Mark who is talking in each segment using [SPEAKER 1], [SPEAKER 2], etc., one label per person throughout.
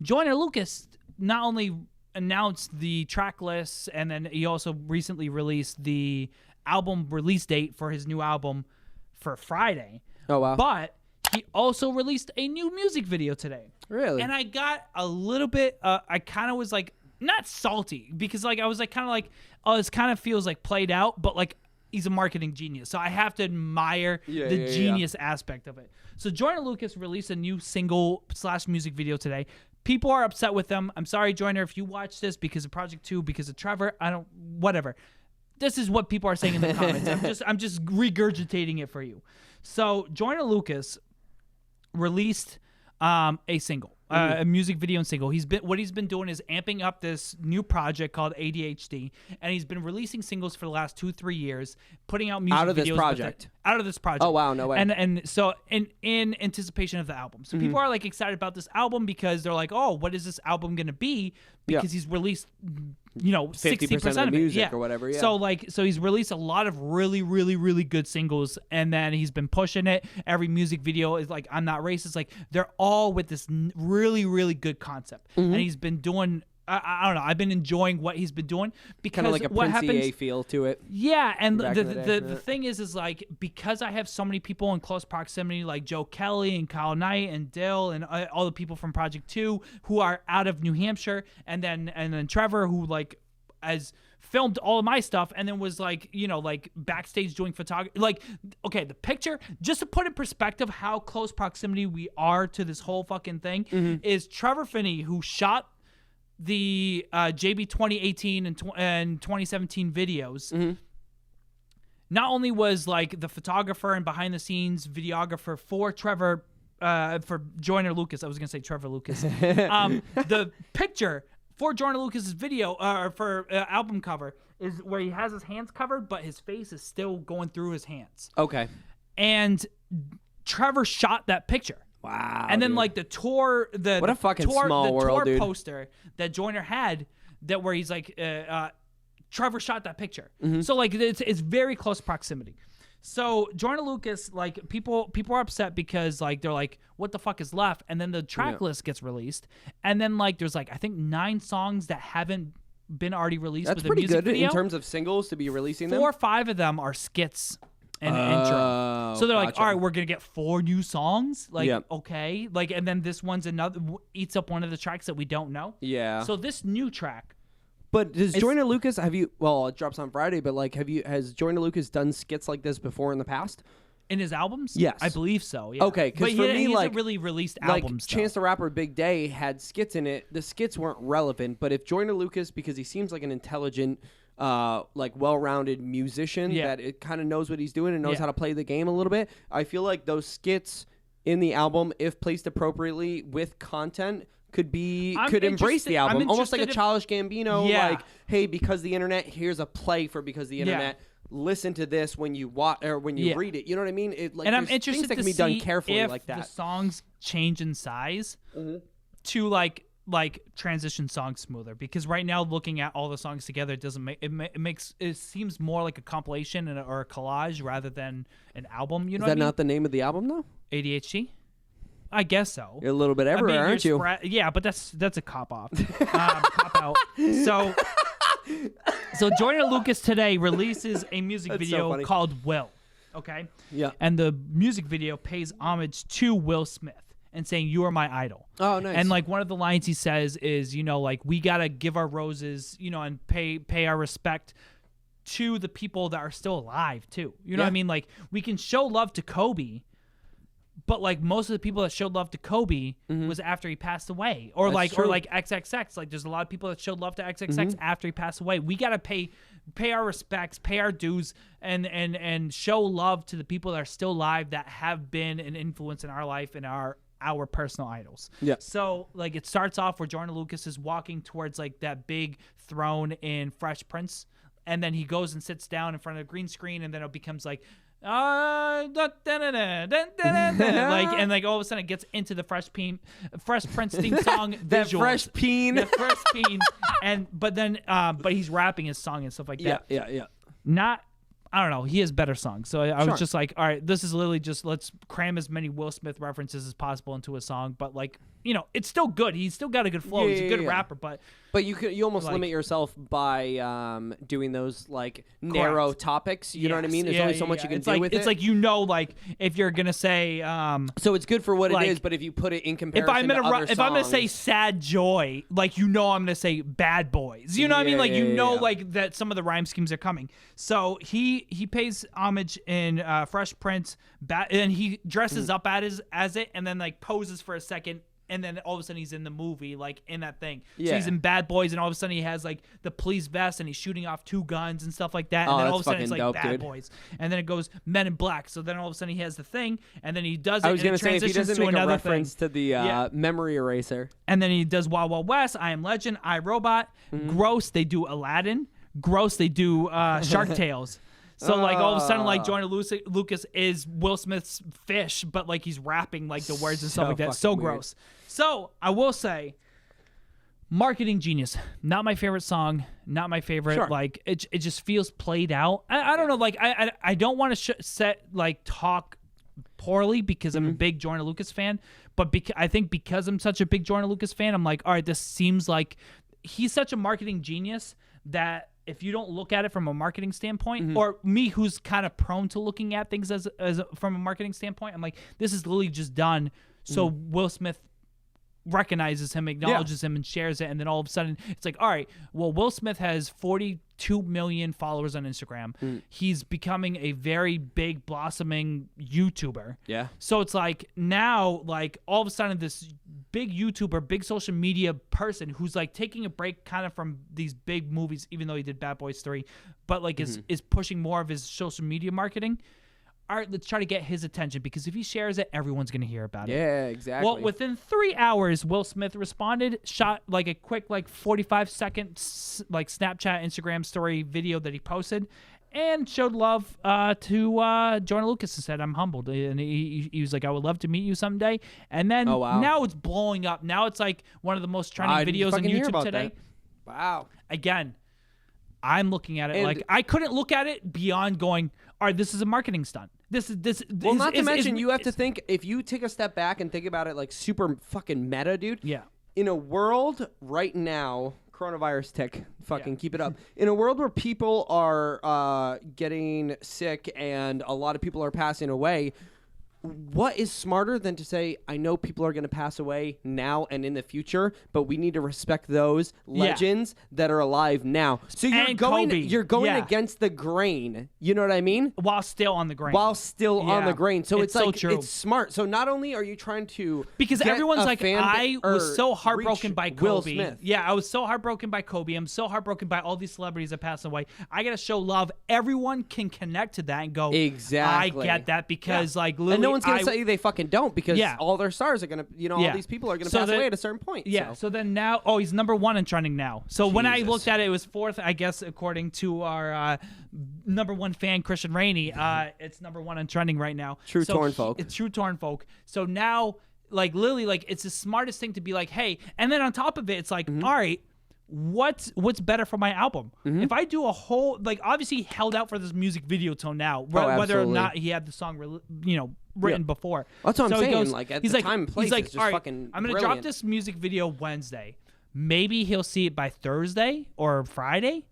[SPEAKER 1] Joyner Lucas not only announced the track lists, and then he also recently released the album release date for his new album for Friday.
[SPEAKER 2] Oh, wow.
[SPEAKER 1] But he also released a new music video today.
[SPEAKER 2] Really?
[SPEAKER 1] And I got a little bit, I kind of was like, not salty, because like I was like kind of like, oh, this kind of feels like played out, but like he's a marketing genius. So I have to admire the genius aspect of it. So Joyner Lucas released a new single / music video today. People are upset with them. I'm sorry, Joyner, if you watch this because of Project 2, because of Trevor, whatever. This is what people are saying in the comments. I'm just regurgitating it for you. So Joyner Lucas released a single, a music video and single. What he's been doing is amping up this new project called ADHD, and he's been releasing singles for the last 2-3 years, putting out music videos
[SPEAKER 2] out of this project.
[SPEAKER 1] Out of this project.
[SPEAKER 2] Oh wow, no way.
[SPEAKER 1] And so in anticipation of the album, so people are like excited about this album because they're like, oh, what is this album gonna be? Because he's released, 60% of
[SPEAKER 2] the music
[SPEAKER 1] or
[SPEAKER 2] whatever. Yeah.
[SPEAKER 1] So he's released a lot of really, really, really good singles, and then he's been pushing it. Every music video is like, I'm not racist. Like they're all with this really, really good concept, and he's been doing. I don't know. I've been enjoying what he's been doing because
[SPEAKER 2] kind of like a
[SPEAKER 1] what
[SPEAKER 2] Prince
[SPEAKER 1] happens,
[SPEAKER 2] feel to it.
[SPEAKER 1] Yeah, and
[SPEAKER 2] the
[SPEAKER 1] the thing is like because I have so many people in close proximity, like Joe Kelly and Kyle Knight and Dill and all the people from Project 2 who are out of New Hampshire, and then Trevor, who like has filmed all of my stuff and then was like, like backstage doing photography. Like, okay, the picture, just to put in perspective how close proximity we are to this whole fucking thing, is Trevor Finney, who shot the JB 2018 and 2017 videos. Not only was like the photographer and behind the scenes videographer for Trevor, for Joyner Lucas, I was gonna say Trevor Lucas. The picture for Joyner Lucas's video for album cover is where he has his hands covered, but his face is still going through his hands.
[SPEAKER 2] Okay.
[SPEAKER 1] And Trevor shot that picture.
[SPEAKER 2] Wow.
[SPEAKER 1] And then
[SPEAKER 2] dude.
[SPEAKER 1] like what
[SPEAKER 2] a fucking small world, dude.
[SPEAKER 1] Poster that Joyner had that where he's like Trevor shot that picture. So like it's very close proximity. So Joyner Lucas, like people are upset because like they're like, what the fuck is left? And then the track list gets released, and then like there's like I think 9 songs that haven't been already released.
[SPEAKER 2] That's
[SPEAKER 1] with
[SPEAKER 2] pretty
[SPEAKER 1] a music
[SPEAKER 2] good
[SPEAKER 1] video.
[SPEAKER 2] in terms of singles to be releasing them.
[SPEAKER 1] 4 or 5 of them are skits and intro. So they're like, all right, we're gonna get 4 new songs. Like, okay, like, and then this one's eats up one of the tracks that we don't know.
[SPEAKER 2] Yeah.
[SPEAKER 1] So this new track.
[SPEAKER 2] But does Joyner Lucas it drops on Friday, but like has Joyner Lucas done skits like this before in the past?
[SPEAKER 1] In his albums?
[SPEAKER 2] Yes.
[SPEAKER 1] I believe so, yeah.
[SPEAKER 2] Okay, because for me,
[SPEAKER 1] he
[SPEAKER 2] like,
[SPEAKER 1] hasn't really released
[SPEAKER 2] like
[SPEAKER 1] albums.
[SPEAKER 2] Chance the Rapper Big Day had skits in it. The skits weren't relevant, but if Joyner Lucas, because he seems like an intelligent, like well-rounded musician that it kind of knows what he's doing and knows how to play the game a little bit, I feel like those skits in the album, if placed appropriately with content, could embrace the album, almost like a Childish Gambino. Like, hey, because the internet, here's a play for because the internet. Listen to this when you watch or when you read it. You know what I mean? It, like,
[SPEAKER 1] and I'm interested
[SPEAKER 2] things that
[SPEAKER 1] to
[SPEAKER 2] can be
[SPEAKER 1] see
[SPEAKER 2] done carefully
[SPEAKER 1] if
[SPEAKER 2] like that.
[SPEAKER 1] the songs change in size to like transition songs smoother, because right now looking at all the songs together, it doesn't make it seems more like a compilation or a collage rather than an album. You know,
[SPEAKER 2] is that not the name of the album though?
[SPEAKER 1] ADHD. I guess so.
[SPEAKER 2] You're a little bit everywhere, aren't you?
[SPEAKER 1] Yeah, but that's a cop off, cop out. So Joyner Lucas today releases a music video called Will. Okay.
[SPEAKER 2] Yeah.
[SPEAKER 1] And the music video pays homage to Will Smith and saying, "You are my idol."
[SPEAKER 2] Oh, nice.
[SPEAKER 1] And like one of the lines he says is, like we gotta give our roses, and pay our respect to the people that are still alive too. You know what I mean? Like we can show love to Kobe, but like most of the people that showed love to Kobe was after he passed away, or like XXX. Like there's a lot of people that showed love to XXX after he passed away. We gotta pay our respects, pay our dues, and show love to the people that are still alive that have been an influence in our life and our personal idols.
[SPEAKER 2] Yeah.
[SPEAKER 1] So like it starts off where Joyner Lucas is walking towards like that big throne in Fresh Prince, and then he goes and sits down in front of a green screen, and then it becomes like. Like and like all of a sudden it gets into the Fresh Prince theme song visuals.
[SPEAKER 2] Fresh Peen,
[SPEAKER 1] but he's rapping his song and stuff like that.
[SPEAKER 2] Yeah.
[SPEAKER 1] Not, I don't know. He has better songs. So I
[SPEAKER 2] Sure.
[SPEAKER 1] was just like, all right, this is literally just let's cram as many Will Smith references as possible into a song. But like, you know, it's still good. He's still got a good flow. He's a good rapper. But
[SPEAKER 2] you almost
[SPEAKER 1] like,
[SPEAKER 2] limit yourself by doing those like narrow topics. You know what I mean? There's only so much you can do with it.
[SPEAKER 1] It's like, you know, like if you're gonna say,
[SPEAKER 2] so it's good for what
[SPEAKER 1] like,
[SPEAKER 2] it is. But if you put it in comparison,
[SPEAKER 1] if I'm gonna say Sad Joy, like, you know, I'm gonna say Bad Boys. You know what I mean? Like, you know, like that some of the rhyme schemes are coming. So he pays homage in Fresh Prince, and he dresses up as it, and then like poses for a second. And then all of a sudden he's in the movie, like in that thing. So he's in Bad Boys, and all of a sudden he has like the police vest, and he's shooting off 2 guns and stuff like that. And then all of a sudden it's like
[SPEAKER 2] dope,
[SPEAKER 1] Bad
[SPEAKER 2] dude.
[SPEAKER 1] Boys, and then it goes Men in Black. So then all of a sudden he has the thing, and then he does it.
[SPEAKER 2] I was
[SPEAKER 1] going
[SPEAKER 2] gonna
[SPEAKER 1] to
[SPEAKER 2] say if he doesn't
[SPEAKER 1] to
[SPEAKER 2] make a
[SPEAKER 1] another
[SPEAKER 2] reference
[SPEAKER 1] thing.
[SPEAKER 2] to the memory eraser,
[SPEAKER 1] And then he does Wild Wild West, I Am Legend, I, Robot. Gross, they do Aladdin. Gross, they do Shark Tales. So like all of a sudden, like Joyner Lucas is Will Smith's fish, but like he's rapping like the words and stuff like that. So
[SPEAKER 2] weird.
[SPEAKER 1] gross. So I will say, marketing genius. Not my favorite song. Not my favorite.
[SPEAKER 2] Sure.
[SPEAKER 1] Like it just feels played out. I don't know. Like I don't want to talk poorly because I'm a big Joyner Lucas fan, but I think because I'm such a big Joyner Lucas fan, I'm like, all right, this seems like he's such a marketing genius that if you don't look at it from a marketing standpoint, or me who's kind of prone to looking at things as from a marketing standpoint, I'm like, this is literally just done so Will Smith recognizes him, acknowledges him, and shares it, and then all of a sudden it's like, all right, well, Will Smith has 42 million followers on Instagram. He's becoming a very big blossoming YouTuber.
[SPEAKER 2] Yeah.
[SPEAKER 1] So it's like now, like all of a sudden this big YouTuber, big social media person who's like taking a break kind of from these big movies, even though he did Bad Boys 3, but like is pushing more of his social media marketing. All right, let's try to get his attention, because if he shares it, everyone's going to hear about it.
[SPEAKER 2] Yeah, exactly.
[SPEAKER 1] Well, within 3 hours, Will Smith responded, shot like a quick, like 45-second, like Snapchat, Instagram story video that he posted, and showed love to Joyner Lucas and said, I'm humbled. And he was like, I would love to meet you someday. And then now it's blowing up. Now it's like one of the most trending videos on YouTube today.
[SPEAKER 2] That. Wow.
[SPEAKER 1] Again, I'm looking at it like I couldn't look at it beyond going, all right, this is a marketing stunt.
[SPEAKER 2] Well, not to mention, you have to think, if you take a step back and think about it like super fucking meta, dude.
[SPEAKER 1] Yeah.
[SPEAKER 2] In a world right now, coronavirus tick, fucking keep it up. In a world where people are getting sick and a lot of people are passing away, what is smarter than to say, I know people are going to pass away now and in the future, but we need to respect those legends that are alive now. So you're going against the grain. You know what I mean?
[SPEAKER 1] While still on the grain.
[SPEAKER 2] On the grain. So it's like,
[SPEAKER 1] so true.
[SPEAKER 2] it's smart. So not only are you trying to
[SPEAKER 1] because everyone's like, I was so heartbroken by Kobe.
[SPEAKER 2] Will Smith.
[SPEAKER 1] Yeah, I was so heartbroken by Kobe. I'm so heartbroken by all these celebrities that passed away. I got to show love. Everyone can connect to that and go,
[SPEAKER 2] exactly.
[SPEAKER 1] I get that, because like literally,
[SPEAKER 2] no one's gonna say they fucking don't, because all their stars are gonna, all these people are gonna pass away at a certain point.
[SPEAKER 1] Yeah. So then now, he's number 1 in trending now. So when I looked at it, it was 4th, I guess, according to our number 1 fan, Christian Rainey. It's number 1 in trending right now.
[SPEAKER 2] True Torn Folk.
[SPEAKER 1] It's True Torn Folk. So now, like literally, like it's the smartest thing to be like, hey, and then on top of it, it's like, all right, what's better for my album? If I do a whole, like, obviously he held out for this music video till now, whether or not he had the song, written before.
[SPEAKER 2] That's what I'm saying.
[SPEAKER 1] Goes,
[SPEAKER 2] like at the time and place,
[SPEAKER 1] he's like,
[SPEAKER 2] it's just
[SPEAKER 1] all right,
[SPEAKER 2] fucking
[SPEAKER 1] I'm gonna
[SPEAKER 2] brilliant.
[SPEAKER 1] drop this music video Wednesday. Maybe he'll see it by Thursday or Friday.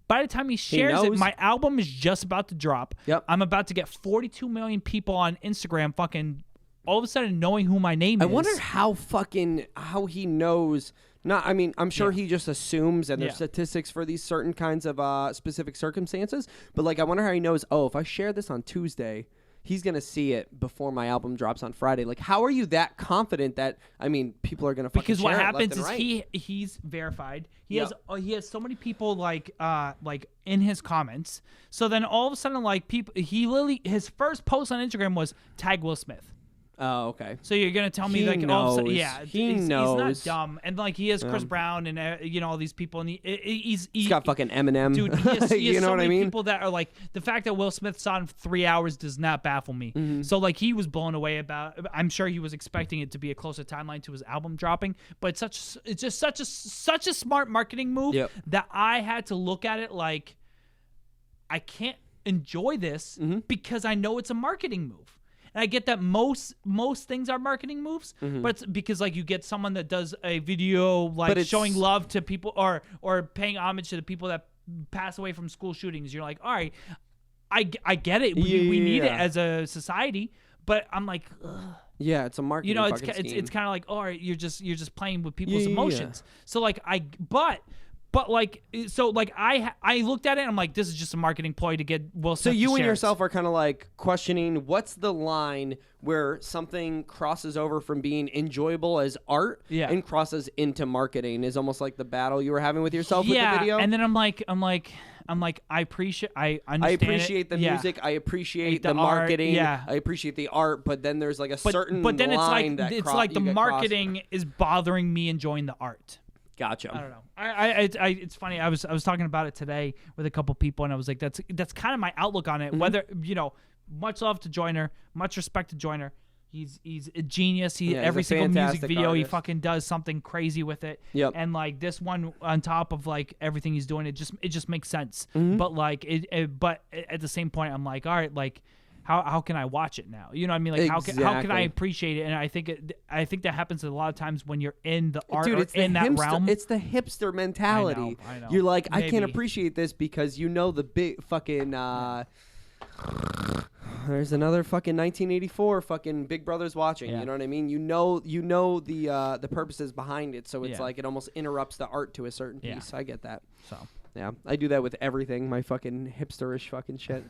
[SPEAKER 1] By the time he shares it, my album is just about to drop.
[SPEAKER 2] Yep.
[SPEAKER 1] I'm about to get 42 million people on Instagram fucking all of a sudden knowing who my name is.
[SPEAKER 2] I wonder how he knows. I'm sure he just assumes, and there's statistics for these certain kinds of specific circumstances. But like, I wonder how he knows. Oh, if I share this on Tuesday, he's gonna see it before my album drops on Friday. Like, how are you that confident that people are gonna fucking
[SPEAKER 1] because what
[SPEAKER 2] share
[SPEAKER 1] happens
[SPEAKER 2] it left
[SPEAKER 1] is
[SPEAKER 2] and right?
[SPEAKER 1] he's verified. He has so many people like in his comments. So then all of a sudden, like, people, his first post on Instagram was tag Will Smith.
[SPEAKER 2] Oh, okay.
[SPEAKER 1] So you're gonna tell me
[SPEAKER 2] He
[SPEAKER 1] like
[SPEAKER 2] knows.
[SPEAKER 1] all of a sudden,
[SPEAKER 2] He knows.
[SPEAKER 1] He's not dumb, and like he has Chris Brown and all these people, and he's
[SPEAKER 2] got fucking Eminem.
[SPEAKER 1] Dude, he has
[SPEAKER 2] you know
[SPEAKER 1] so
[SPEAKER 2] what
[SPEAKER 1] many
[SPEAKER 2] I mean?
[SPEAKER 1] people that are like, the fact that Will Smith saw it in 3 hours does not baffle me. So like he was blown away about. I'm sure he was expecting it to be a closer timeline to his album dropping, but it's just such a smart marketing move that I had to look at it like, I can't. enjoy this because I know it's a marketing move. And I get that most things are marketing moves, but it's because like you get someone that does a video like showing love to people or paying homage to the people that pass away from school shootings. You're like, all right, I get it. We need it as a society, but I'm like, ugh.
[SPEAKER 2] Yeah, it's a marketing.
[SPEAKER 1] You know, it's
[SPEAKER 2] scheme.
[SPEAKER 1] kind of like, all right, you're just playing with people's emotions. So like But like, so like I looked at it and I'm like, this is just a marketing ploy to get Will Smith.
[SPEAKER 2] So you and
[SPEAKER 1] shares.
[SPEAKER 2] yourself are kind of like questioning what's the line where something crosses over from being enjoyable as art and crosses into marketing is almost like the battle you were having with yourself with the video.
[SPEAKER 1] And then I'm like, I appreciate
[SPEAKER 2] the music. I appreciate the marketing. I appreciate the art. But then there's like a certain
[SPEAKER 1] but then
[SPEAKER 2] line
[SPEAKER 1] it's like the marketing is bothering me enjoying the art.
[SPEAKER 2] Gotcha.
[SPEAKER 1] I don't know. It's funny. I was talking about it today with a couple people, and I was like, that's kind of my outlook on it. Whether much love to Joyner, much respect to Joyner. He's a genius. Every single music video
[SPEAKER 2] artist.
[SPEAKER 1] he fucking does something crazy with it.
[SPEAKER 2] Yep.
[SPEAKER 1] And like this one on top of like everything he's doing, it just makes sense. But like but at the same point, I'm like, all right, like. How can I watch it now? You know what I mean? Like how can I appreciate it? And I think that happens a lot of times when you're in the art or in that realm.
[SPEAKER 2] It's the hipster mentality.
[SPEAKER 1] I know.
[SPEAKER 2] You're like, I can't appreciate this because you know the big fucking there's another fucking 1984 fucking Big Brother's watching. You know what I mean? You know the purposes behind it, so it's like it almost interrupts the art to a certain piece. I get that.
[SPEAKER 1] So
[SPEAKER 2] yeah, I do that with everything. My fucking hipsterish fucking shit.